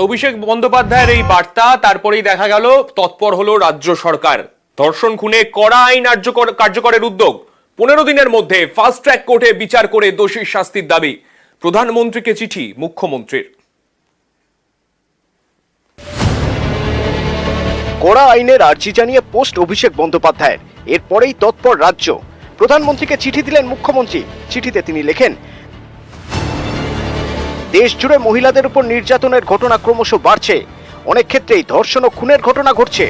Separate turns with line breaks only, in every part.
অভিষেক বন্দ্যোপাধ্যায়ের এই বার্তা তারপরেই দেখা গেল তৎপর হলো রাজ্য সরকার। ধর্ষণ খুনে কড়া আইন কার্যকরের উদ্যোগ। 15 দিনের মধ্যে ফাস্ট ট্র্যাক কোর্টে বিচার করে দোষীর শাস্তির দাবি। প্রধানমন্ত্রীকে চিঠি মুখ্যমন্ত্রীর।
কড়া আইনের আর্জি জানিয়ে পোস্ট অভিষেক বন্দ্যোপাধ্যায়ের। এরপরেই তৎপর রাজ্য। প্রধানমন্ত্রীকে চিঠি দিলেন মুখ্যমন্ত্রী। চিঠিতে তিনি লেখেন, দেশ জুড়ে মহিলাদের উপর নির্যাতনের ঘটনা ক্রমশ বাড়ছে। অনেক ক্ষেত্রেই ধর্ষণ ও খুনের ঘটনা ঘটছে।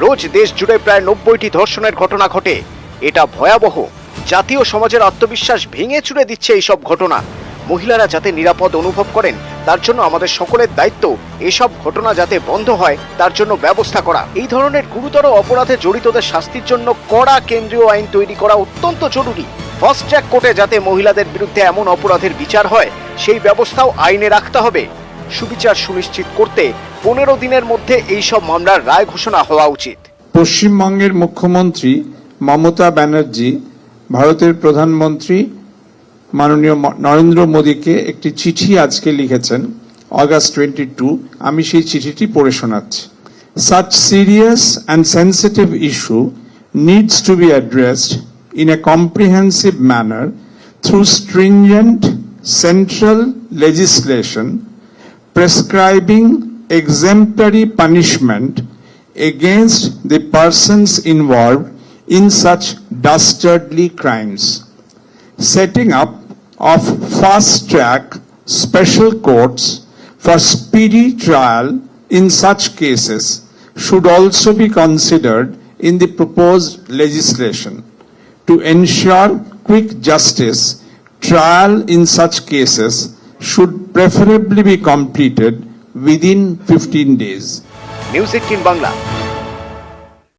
রোজ দেশ জুড়ে প্রায় 90টি ধর্ষণের ঘটনা ঘটে। এটা ভয়াবহ। জাতীয় সমাজের আত্মবিশ্বাস ভেঙে চুরে দিচ্ছে এইসব ঘটনা। মহিলারা যাতে নিরাপদ অনুভব করেন তার জন্য আমাদের সকলের দায়িত্ব এসব ঘটনা যাতে বন্ধ হয় তার জন্য ব্যবস্থা করা। এই ধরনের গুরুতর অপরাধে জড়িতদের শাস্তির জন্য কড়া কেন্দ্রীয় আইন তৈরি করা অত্যন্ত জরুরি। ফাস্ট ট্র্যাক কোর্টে যাতে মহিলাদের বিরুদ্ধে এমন অপরাধের বিচার হয় সেই ব্যবস্থাও আইনে রাখতে হবে। সুবিচার সুনিশ্চিত করতে 15 দিনের মধ্যে এইসব মামলার রায় ঘোষণা হওয়া উচিত।
পশ্চিমবঙ্গের মুখ্যমন্ত্রী মমতা ব্যানার্জি ভারতের প্রধানমন্ত্রী মাননীয় নরেন্দ্র মোদীকে একটি চিঠি আজকে লিখেছেন অগাস্ট 22। আমি সেই চিঠিটি পড়ে শোনাচ্ছি। Such serious and sensitive issue needs to be addressed in a comprehensive manner through stringent central legislation prescribing exemplary punishment against the persons involved in such dastardly crimes. Setting up of fast-track special courts for speedy trial in such cases should also be considered in the proposed legislation. To ensure quick justice, trial in such cases should preferably be completed within 15 days.
News 18 Bangla.